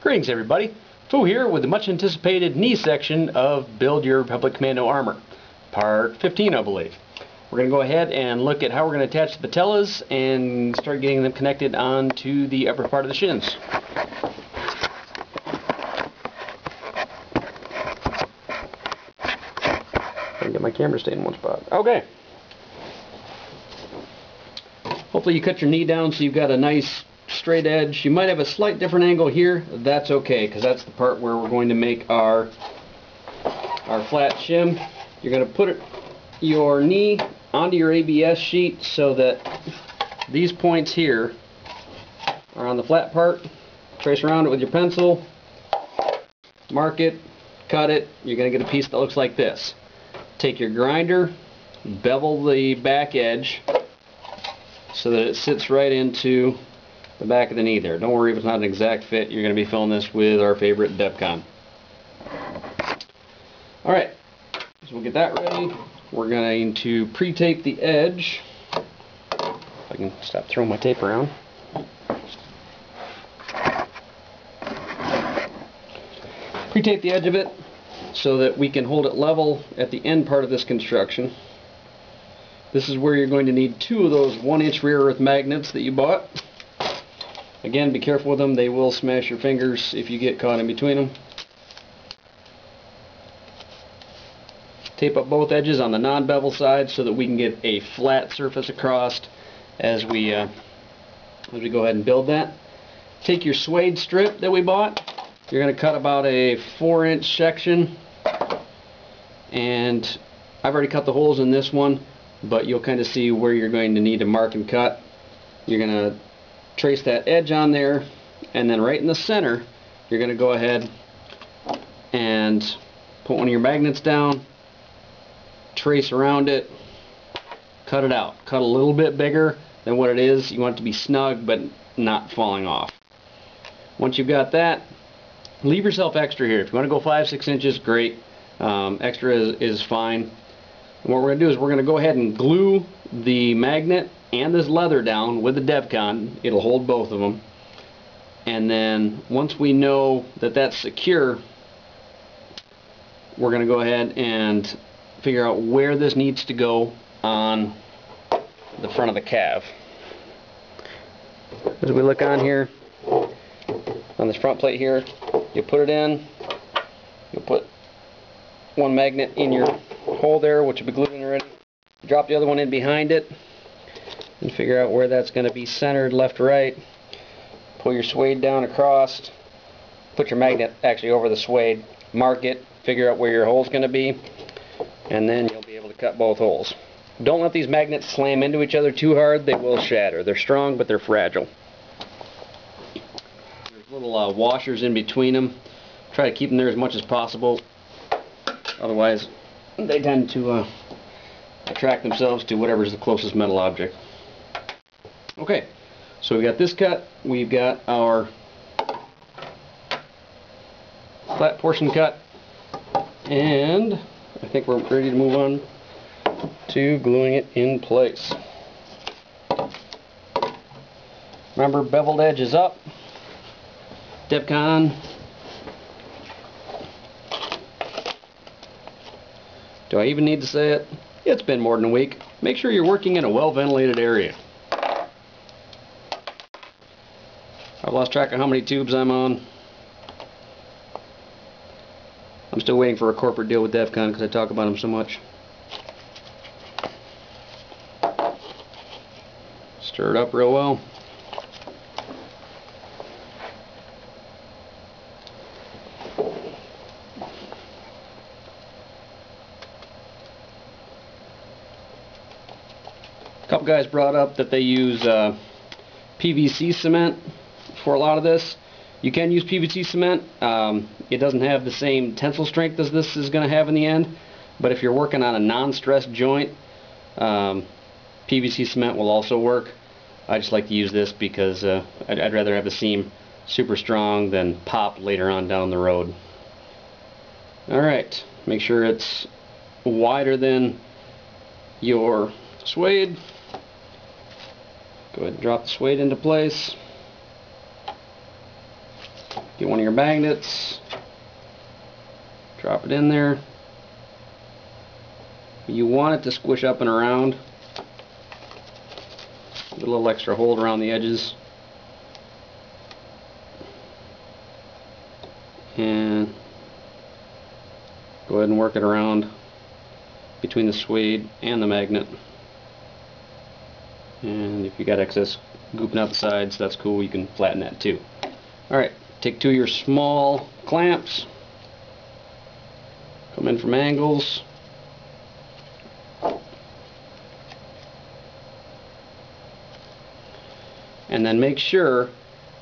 Greetings everybody, Fu here with the much anticipated knee section of Build Your Republic Commando Armor, part 15 I believe. We're going to go ahead and look at how we're going to attach the patellas and start getting them connected onto the upper part of the shins. I can get my camera to stay in one spot. Okay. Hopefully you cut your knee down so you've got a nice straight edge. You might have a slight different angle here. That's okay, because that's the part where we're going to make our flat shim. You're going to put your knee onto your ABS sheet so that these points here are on the flat part. Trace around it with your pencil, mark it, cut it. You're going to get a piece that looks like this. Take your grinder, bevel the back edge so that it sits right into the back of the knee there. Don't worry if it's not an exact fit. You're going to be filling this with our favorite Depcon. Alright, so we'll get that ready. We're going to pre-tape the edge. If I can stop throwing my tape around. Pre-tape the edge of it so that we can hold it level at the end part of this construction. This is where you're going to need 2 of those 1-inch rare earth magnets that you bought. Again, be careful with them. They will smash your fingers if you get caught in between them. Tape up both edges on the non-bevel side so that we can get a flat surface across as we go ahead and build that. Take your suede strip that we bought. You're going to cut about a 4-inch section, and I've already cut the holes in this one, but you'll kind of see where you're going to need to mark and cut. You're going to trace that edge on there, and then right in the center you're going to go ahead and put one of your magnets down, trace around it, cut it out. Cut a little bit bigger than what it is. You want it to be snug but not falling off. Once you've got that, leave yourself extra here. If you want to go 5-6 inches, great. Extra is fine. And what we're going to do is we're going to go ahead and glue the magnet and this leather down with the Depcon. It'll hold both of them. And then once we know that that's secure, we're going to go ahead and figure out where this needs to go on the front of the calf. As we look on here, on this front plate here, you put it in, you'll put one magnet in your hole there, which will be glued in already. Drop the other one in behind it and figure out where that's going to be centered, left, right. Pull your suede down across, put your magnet actually over the suede, mark it, figure out where your hole's going to be, and then you'll be able to cut both holes. Don't let these magnets slam into each other too hard. They will shatter. They're strong, but they're fragile. There's little washers in between them. Try to keep them there as much as possible. Otherwise, they tend to attract themselves to whatever's the closest metal object. Okay, so we've got this cut. We've got our flat portion cut, and I think we're ready to move on to gluing it in place. Remember, beveled edge is up. Depcon. Do I even need to say it? It's been more than a week. Make sure you're working in a well-ventilated area. I've lost track of how many tubes I'm on. I'm still waiting for a corporate deal with Depcon because I talk about them so much. Stir it up real well. A couple guys brought up that they use PVC cement for a lot of this. You can use PVC cement. It doesn't have the same tensile strength as this is going to have in the end, but if you're working on a non-stressed joint, PVC cement will also work. I just like to use this because I'd rather have the seam super strong than pop later on down the road. Alright, make sure it's wider than your suede. Go ahead and drop the suede into place. Get one of your magnets, drop it in there. You want it to squish up and around. Get a little extra hold around the edges. And go ahead and work it around between the suede and the magnet. And if you got excess gooping out the sides, that's cool, you can flatten that too. Alright, take two of your small clamps, come in from angles, and then make sure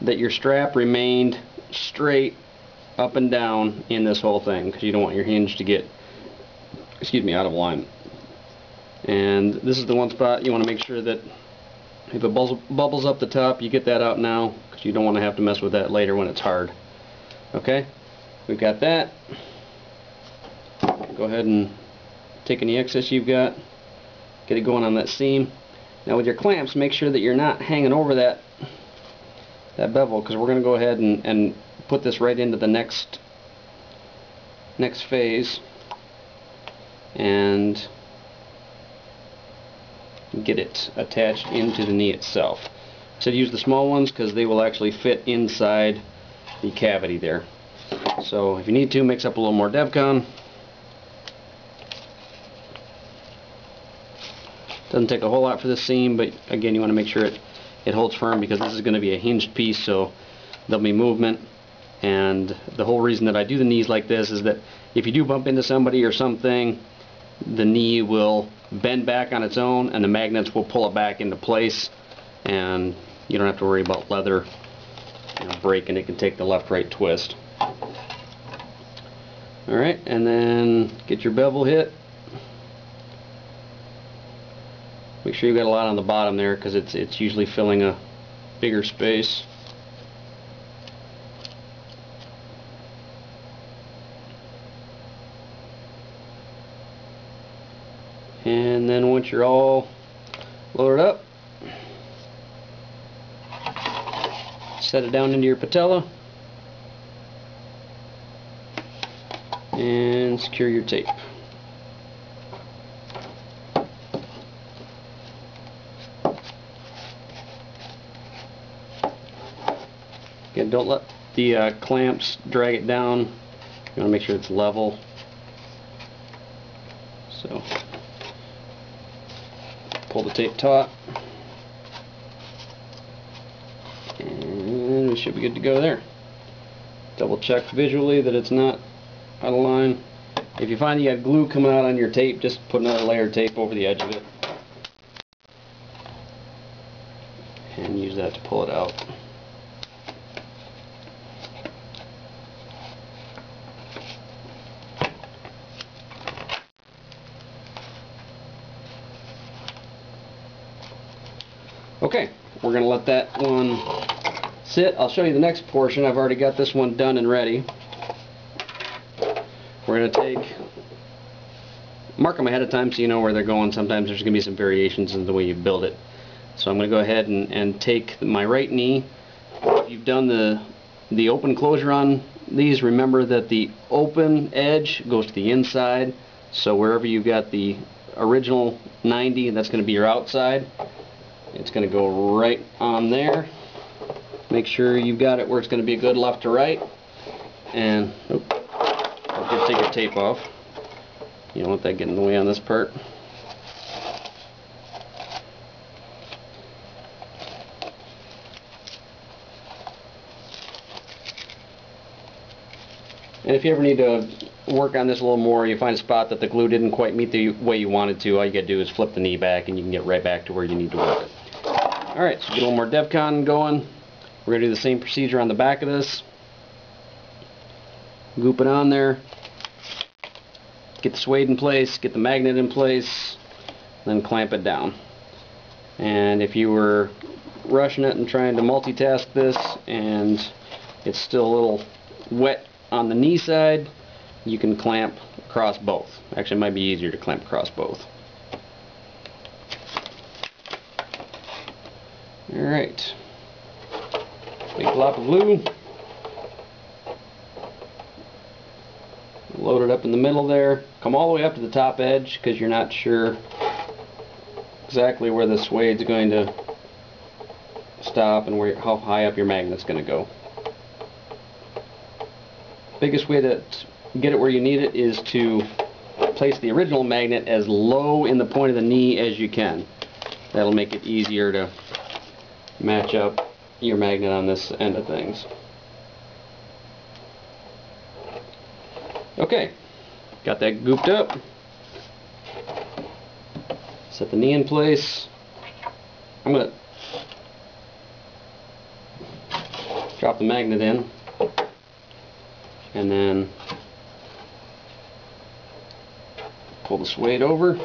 that your strap remained straight up and down in this whole thing, because you don't want your hinge to get, out of line. And this is the one spot you want to make sure that if it bubbles up the top, you get that out now, because you don't want to have to mess with that later when it's hard. Okay, we've got that. Go ahead and take any excess you've got, get it going on that seam. Now with your clamps, make sure that you're not hanging over that bevel, because we're going to go ahead and put this right into the next phase and get it attached into the knee itself. So use the small ones because they will actually fit inside the cavity there. So if you need to, mix up a little more DevCon. Doesn't take a whole lot for this seam, but again, you want to make sure it holds firm, because this is going to be a hinged piece, so there'll be movement. And the whole reason that I do the knees like this is that if you do bump into somebody or something, the knee will bend back on its own and the magnets will pull it back into place, and you don't have to worry about leather breaking. It can take the left-right twist. Alright, and then get your bevel hit. Make sure you've got a lot on the bottom there, because it's usually filling a bigger space. And then once you're all loaded up, set it down into your patella and secure your tape. Again, don't let the clamps drag it down. You want to make sure it's level. So pull the tape taut, and we should be good to go there. Double check visually that it's not out of line. If you find you have glue coming out on your tape, just put another layer of tape over the edge of it and use that to pull it out. Okay, we're going to let that one sit. I'll show you the next portion. I've already got this one done and ready. We're going to mark them ahead of time so you know where they're going. Sometimes there's going to be some variations in the way you build it. So I'm going to go ahead and take my right knee. If you've done the open closure on these, remember that the open edge goes to the inside. So wherever you've got the original 90, that's going to be your outside. It's going to go right on there. Make sure you've got it where it's going to be a good left to right. And I'll just take your tape off. You don't want that getting in the way on this part. And if you ever need to work on this a little more, you find a spot that the glue didn't quite meet the way you wanted to, all you got to do is flip the knee back and you can get right back to where you need to work. Alright, so get a little more DevCon going. We're going to do the same procedure on the back of this. Goop it on there. Get the suede in place, get the magnet in place, then clamp it down. And if you were rushing it and trying to multitask this and it's still a little wet on the knee side, you can clamp across both. Actually, it might be easier to clamp across both. Alright. Big glop of glue. load it up in the middle there. Come all the way up to the top edge because you're not sure exactly where the suede's going to stop and how high up your magnet's going to go. Biggest way to get it where you need it is to place the original magnet as low in the point of the knee as you can. That'll make it easier to match up your magnet on this end of things. Okay, got that gooped up. Set the knee in place. I'm going to drop the magnet in and then pull the suede over.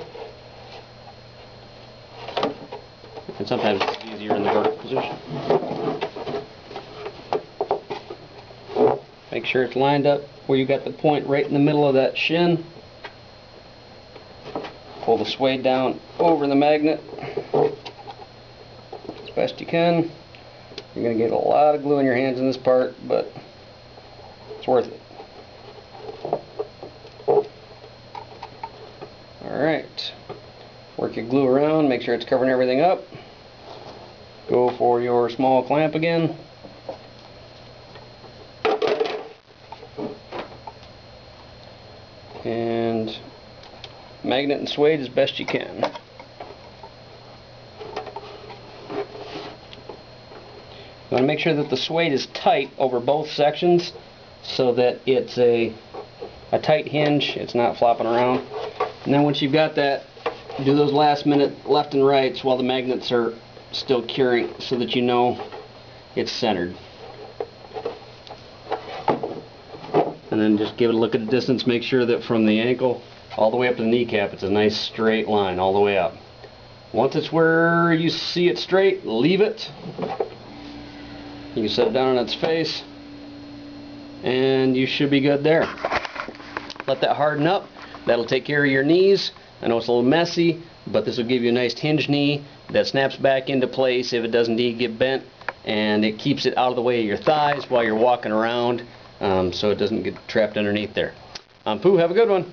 And sometimes it's easier in the vertical position. Make sure it's lined up where you got the point right in the middle of that shin. Pull the suede down over the magnet as best you can. You're going to get a lot of glue in your hands in this part, but it's worth it. Alright, work your glue around, make sure it's covering everything up. Go for your small clamp again. And magnet and suede as best you can. You want to make sure that the suede is tight over both sections so that it's a tight hinge, it's not flopping around. And then once you've got that, do those last minute left and rights while the magnets are still curing so that you know it's centered. And then just give it a look at the distance, make sure that from the ankle all the way up to the kneecap it's a nice straight line all the way up. Once it's where you see it straight, leave it. You can set it down on its face and you should be good there. Let that harden up. That'll take care of your knees. I know it's a little messy, but this will give you a nice hinge knee that snaps back into place if it does indeed get bent, and it keeps it out of the way of your thighs while you're walking around, so it doesn't get trapped underneath there. Pooh, have a good one.